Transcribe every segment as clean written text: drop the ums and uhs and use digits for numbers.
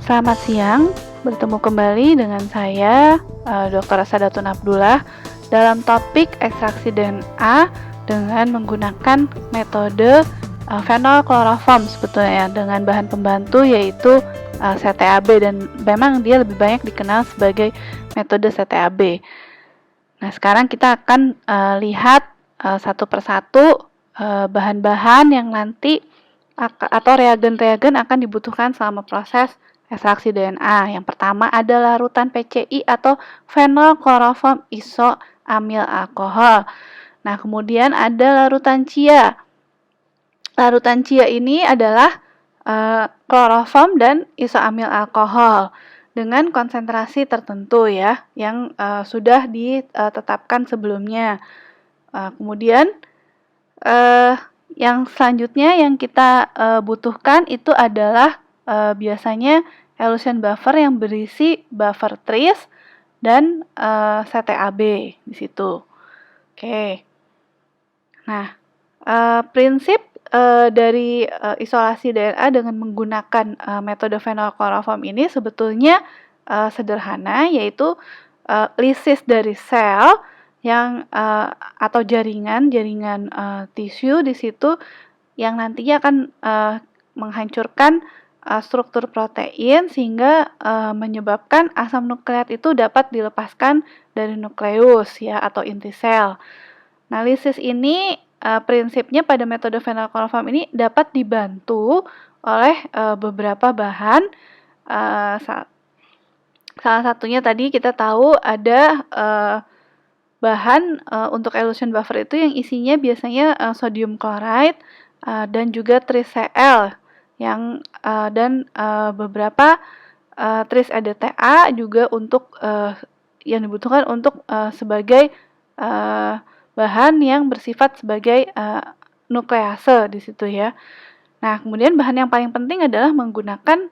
Selamat siang, bertemu kembali dengan saya, Dr. Sadatun Abdullah, dalam topik ekstraksi DNA dengan menggunakan metode phenolchloroform sebetulnya dengan bahan pembantu yaitu CTAB, dan memang dia lebih banyak dikenal sebagai metode CTAB. Nah, sekarang kita akan lihat satu persatu bahan-bahan yang nanti atau reagen-reagen akan dibutuhkan selama proses ekstraksi DNA. Yang pertama adalah larutan PCI atau phenolchloroform isoamil alkohol. Nah, kemudian ada larutan CIA. Larutan CIA ini adalah kloroform dan isoamil alkohol dengan konsentrasi tertentu ya, yang sudah ditetapkan sebelumnya. Kemudian yang selanjutnya yang kita butuhkan itu adalah biasanya elution buffer yang berisi buffer tris dan CTAB di situ. Oke. Nah, prinsip dari isolasi DNA dengan menggunakan metode phenolchloroform ini sebetulnya sederhana, yaitu lisis dari sel yang atau jaringan tisu di situ yang nantinya akan menghancurkan struktur protein sehingga menyebabkan asam nukleat itu dapat dilepaskan dari nukleus ya atau inti sel. Nah, lisis ini prinsipnya pada metode phenolchloroform ini dapat dibantu oleh beberapa bahan. Salah satunya tadi kita tahu ada bahan untuk elution buffer itu yang isinya biasanya sodium chloride dan juga TriCl yang dan beberapa tris EDTA juga untuk yang dibutuhkan untuk sebagai bahan yang bersifat sebagai nuklease di situ ya. Nah, kemudian bahan yang paling penting adalah menggunakan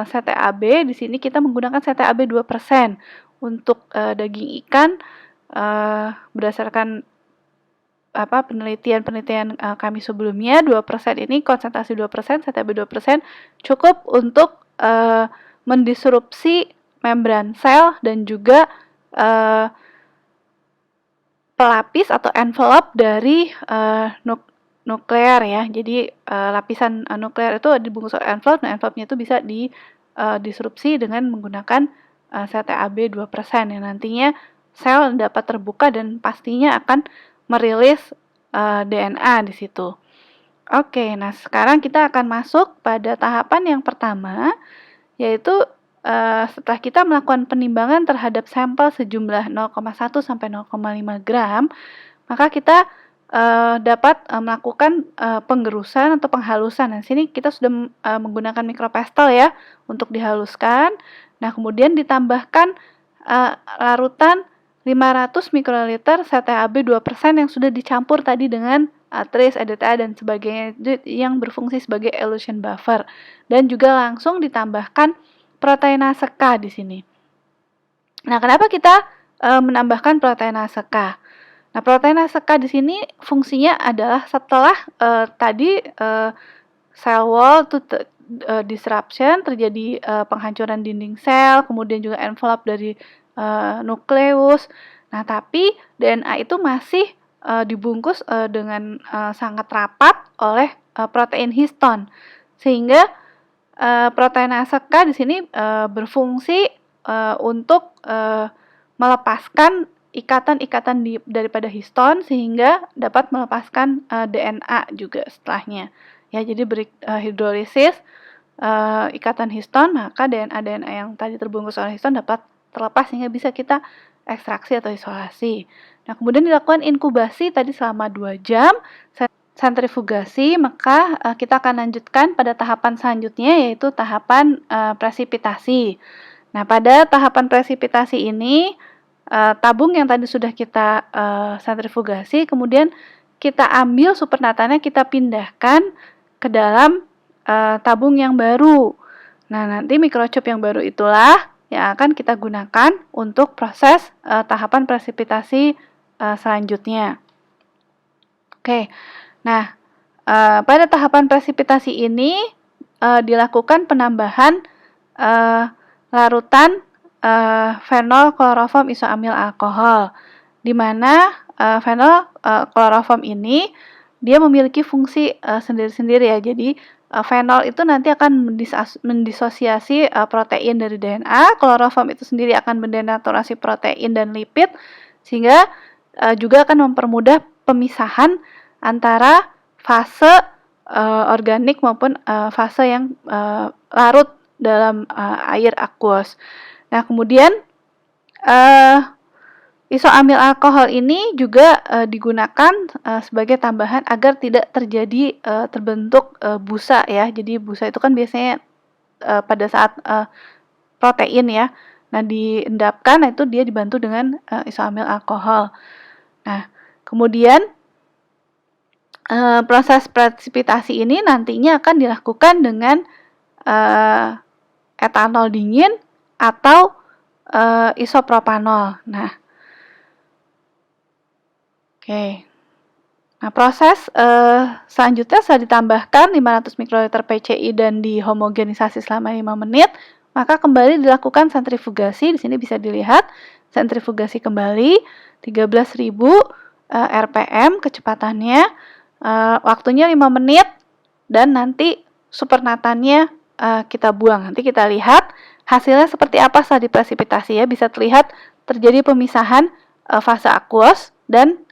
CTAB. Di sini kita menggunakan CTAB 2% untuk daging ikan berdasarkan penelitian kami sebelumnya. 2% ini konsentrasi 2%, CTAB 2% cukup untuk mendisrupsi membran sel dan juga pelapis atau envelope dari nuklear ya. Jadi lapisan nuklear itu dibungkus oleh envelope, nah envelope-nya itu bisa disrupsi dengan menggunakan CTAB 2% yang nantinya sel dapat terbuka dan pastinya akan merilis DNA di situ. Oke, nah sekarang kita akan masuk pada tahapan yang pertama, yaitu setelah kita melakukan penimbangan terhadap sampel sejumlah 0,1 sampai 0,5 gram, maka kita dapat melakukan penggerusan atau penghalusan. Nah, sini kita sudah menggunakan micropastel ya untuk dihaluskan. Nah, kemudian ditambahkan larutan 500 mikroliter CTAB 2% yang sudah dicampur tadi dengan tris, EDTA dan sebagainya yang berfungsi sebagai elution buffer, dan juga langsung ditambahkan proteinase K di sini. Nah, kenapa kita menambahkan proteinase K? Nah, proteinase K di sini fungsinya adalah setelah tadi cell wall to disruption, terjadi penghancuran dinding sel, kemudian juga envelope dari nukleus. Nah, tapi DNA itu masih dibungkus dengan sangat rapat oleh protein histon, sehingga proteinase K di sini berfungsi untuk melepaskan ikatan-ikatan daripada histon sehingga dapat melepaskan DNA juga setelahnya. Ya, jadi hidrolisis ikatan histon, maka DNA yang tadi terbungkus oleh histon dapat terlepas sehingga bisa kita ekstraksi atau isolasi. Nah, kemudian dilakukan inkubasi tadi selama 2 jam. Sentrifugasi, maka kita akan lanjutkan pada tahapan selanjutnya, yaitu tahapan presipitasi. Nah, pada tahapan presipitasi ini tabung yang tadi sudah kita sentrifugasi, kemudian kita ambil supernatannya, kita pindahkan ke dalam tabung yang baru. Nah, nanti microchip yang baru itulah yang akan kita gunakan untuk proses tahapan presipitasi selanjutnya. Oke. Nah, pada tahapan presipitasi ini dilakukan penambahan larutan fenol kloroform isoamil alkohol, di mana fenol kloroform ini dia memiliki fungsi sendiri-sendiri ya. Jadi fenol itu nanti akan mendisosiasi protein dari DNA, kloroform itu sendiri akan mendenaturasi protein dan lipid, sehingga juga akan mempermudah pemisahan antara fase organik maupun fase yang larut dalam air aqueous. Nah, kemudian isoamil alkohol ini juga digunakan sebagai tambahan agar tidak terjadi terbentuk busa ya. Jadi busa itu kan biasanya pada saat protein ya. Nah, diendapkan, itu dia dibantu dengan isoamil alkohol. Nah, kemudian proses presipitasi ini nantinya akan dilakukan dengan etanol dingin atau isopropanol. Nah, oke. Nah, proses selanjutnya setelah ditambahkan 500 mikroliter PCI dan dihomogenisasi selama 5 menit, maka kembali dilakukan sentrifugasi. Di sini bisa dilihat sentrifugasi kembali 13.000 rpm kecepatannya, waktunya 5 menit, dan nanti supernatannya kita buang. Nanti kita lihat hasilnya seperti apa setelah dipresipitasi ya. Bisa terlihat terjadi pemisahan fase aqueous dan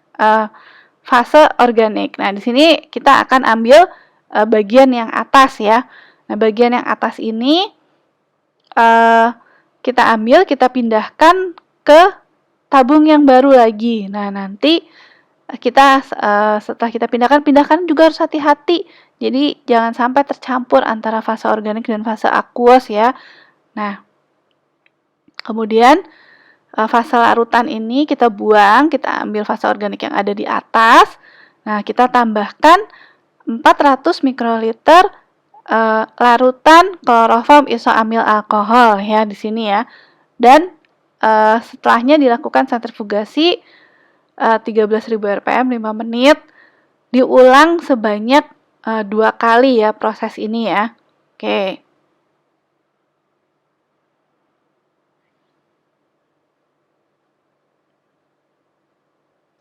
fase organik. Nah, di sini kita akan ambil bagian yang atas ya. Nah, bagian yang atas ini kita ambil, kita pindahkan ke tabung yang baru lagi. Nah, nanti kita setelah kita pindahkan juga harus hati-hati. Jadi jangan sampai tercampur antara fase organik dan fase aqueous ya. Nah, kemudian fase larutan ini kita buang, kita ambil fase organik yang ada di atas. Nah, kita tambahkan 400 mikroliter larutan kloroform isoamil alkohol ya di sini ya. Dan setelahnya dilakukan sentrifugasi 13.000 rpm 5 menit, diulang sebanyak 2 kali ya proses ini ya. Oke.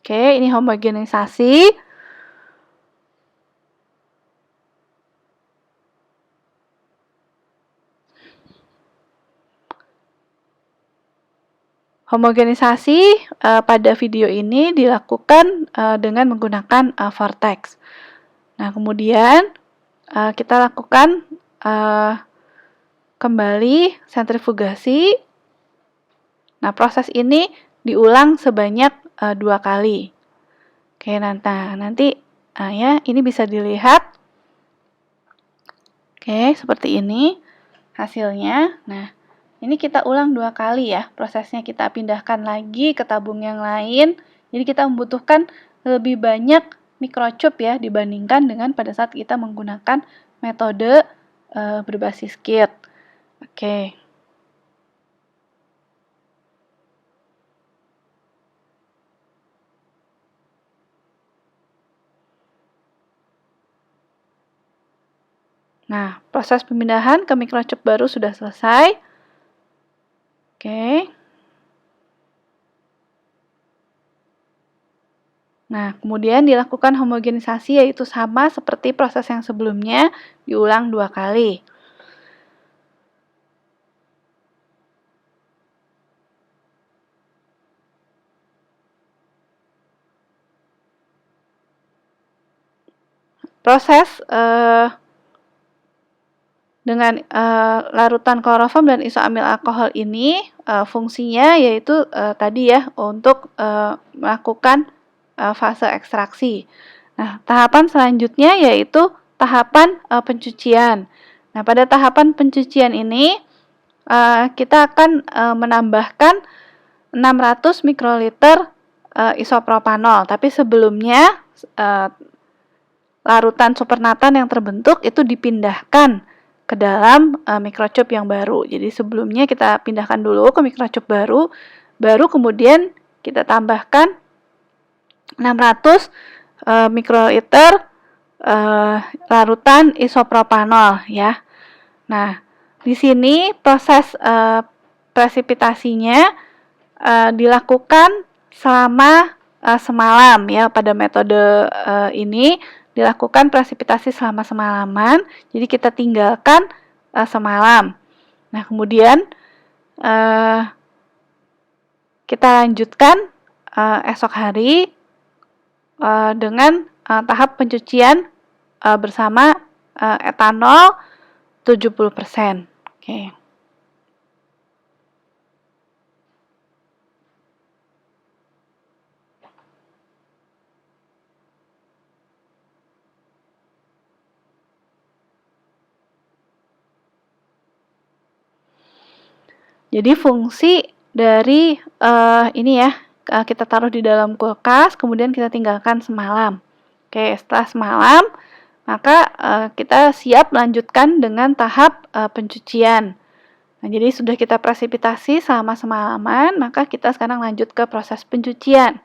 Oke, ini homogenisasi. Homogenisasi pada video ini dilakukan dengan menggunakan vortex. Nah, kemudian kita lakukan kembali sentrifugasi. Nah, proses ini diulang sebanyak 2 kali. Oke, nanti ya ini bisa dilihat. Oke, seperti ini hasilnya. Nah, ini kita ulang 2 kali ya. Prosesnya kita pindahkan lagi ke tabung yang lain. Jadi kita membutuhkan lebih banyak microchip ya dibandingkan dengan pada saat kita menggunakan metode berbasis kit. Oke. Nah, proses pemindahan ke microchip baru sudah selesai. Oke. Nah, kemudian dilakukan homogenisasi, yaitu sama seperti proses yang sebelumnya, diulang 2 kali. Proses dengan larutan kloroform dan isoamil alkohol ini fungsinya yaitu tadi ya untuk melakukan fase ekstraksi. Nah, tahapan selanjutnya yaitu tahapan pencucian. Nah, pada tahapan pencucian ini kita akan menambahkan 600 mikroliter isopropanol. Tapi sebelumnya larutan supernatan yang terbentuk itu dipindahkan ke dalam microchip yang baru. Jadi sebelumnya kita pindahkan dulu ke microchip baru, baru kemudian kita tambahkan 600 mikroliter larutan isopropanol ya. Nah, Di sini proses presipitasinya dilakukan selama semalam ya. Pada metode ini dilakukan presipitasi selama semalaman. Jadi kita tinggalkan semalam. Nah, kemudian kita lanjutkan esok hari dengan tahap pencucian bersama etanol 70%. Oke. Jadi fungsi dari ini ya, kita taruh di dalam kulkas, kemudian kita tinggalkan semalam. Oke, setelah semalam, maka kita siap lanjutkan dengan tahap pencucian. Nah, jadi sudah kita presipitasi selama semalaman, maka kita sekarang lanjut ke proses pencucian.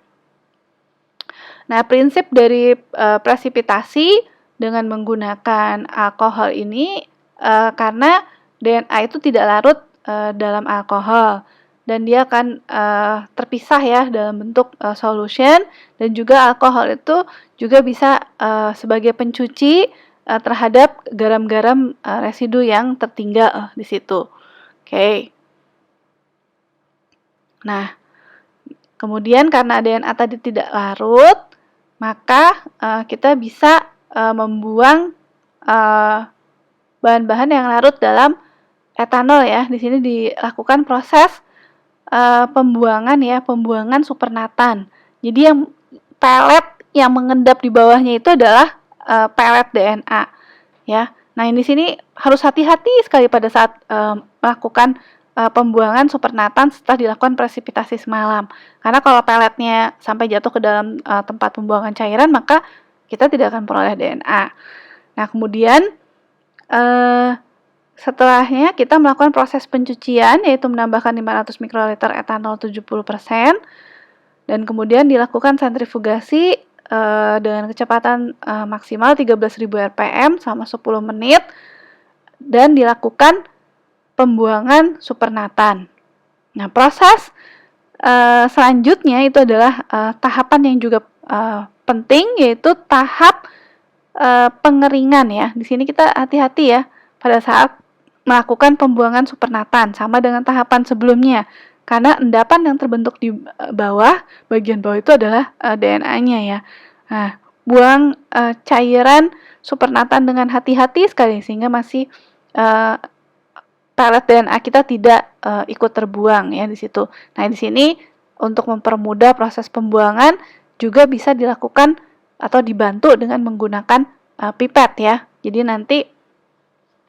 Nah, prinsip dari presipitasi dengan menggunakan alkohol ini karena DNA itu tidak larut dalam alkohol dan dia akan terpisah ya dalam bentuk solution, dan juga alkohol itu juga bisa sebagai pencuci terhadap garam-garam residu yang tertinggal di situ. Oke. Nah, kemudian karena DNA tadi tidak larut, maka kita bisa membuang bahan-bahan yang larut dalam etanol ya. Di sini dilakukan proses pembuangan ya, pembuangan supernatan. Jadi yang pelet yang mengendap di bawahnya itu adalah pelet DNA ya. Nah, di sini harus hati-hati sekali pada saat melakukan pembuangan supernatan setelah dilakukan presipitasi semalam. Karena kalau peletnya sampai jatuh ke dalam tempat pembuangan cairan, maka kita tidak akan peroleh DNA. Nah, kemudian setelahnya kita melakukan proses pencucian, yaitu menambahkan 500 mikroliter etanol 70%, dan kemudian dilakukan sentrifugasi dengan kecepatan maksimal 13.000 rpm selama 10 menit, dan dilakukan pembuangan supernatan. Nah, proses selanjutnya itu adalah tahapan yang juga penting, yaitu tahap pengeringan ya. Di sini kita hati-hati ya pada saat melakukan pembuangan supernatan, sama dengan tahapan sebelumnya. Karena endapan yang terbentuk di bawah, bagian bawah itu adalah DNA-nya ya. Nah, buang cairan supernatan dengan hati-hati sekali, sehingga masih pelet DNA kita tidak ikut terbuang ya di situ. Nah, di sini untuk mempermudah proses pembuangan juga bisa dilakukan atau dibantu dengan menggunakan pipet ya. Jadi nanti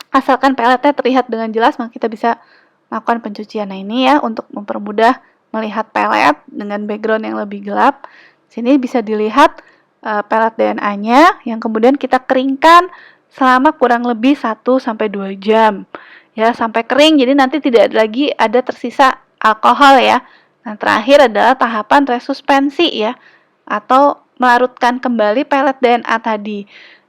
asalkan peletnya terlihat dengan jelas, maka kita bisa melakukan pencucian. Nah, ini ya untuk mempermudah melihat pelet dengan background yang lebih gelap. Sini bisa dilihat pelet DNA-nya yang kemudian kita keringkan selama kurang lebih 1-2 jam. Ya, sampai kering, jadi nanti tidak lagi ada tersisa alkohol ya. Nah, terakhir adalah tahapan resuspensi ya, atau melarutkan kembali pelet DNA tadi.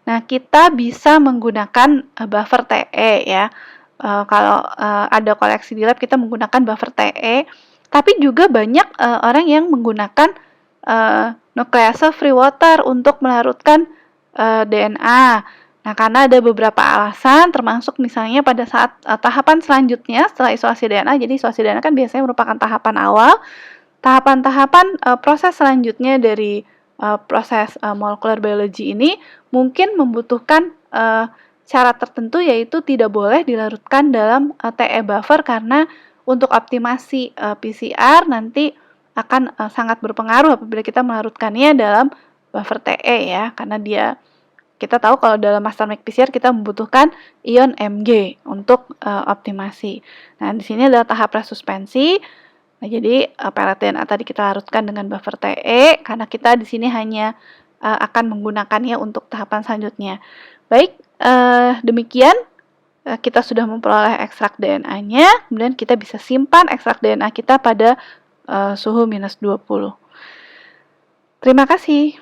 Nah, kita bisa menggunakan buffer TE ya. Kalau ada koleksi di lab, kita menggunakan buffer TE, tapi juga banyak orang yang menggunakan nuclease free water untuk melarutkan DNA. Nah, karena ada beberapa alasan, termasuk misalnya pada saat tahapan selanjutnya setelah isolasi DNA. Jadi isolasi DNA kan biasanya merupakan tahapan awal. Tahapan-tahapan proses selanjutnya dari proses molecular biology ini mungkin membutuhkan syarat tertentu, yaitu tidak boleh dilarutkan dalam TE buffer, karena untuk optimasi PCR nanti akan sangat berpengaruh apabila kita melarutkannya dalam buffer TE ya, karena kita tahu kalau dalam master make PCR kita membutuhkan ion Mg untuk optimasi. Nah, di sini adalah tahap resuspensi. Nah, jadi pelet DNA tadi kita larutkan dengan buffer TE karena kita di sini hanya akan menggunakannya untuk tahapan selanjutnya. Baik, demikian kita sudah memperoleh ekstrak DNA-nya, kemudian kita bisa simpan ekstrak DNA kita pada suhu -20. Terima kasih.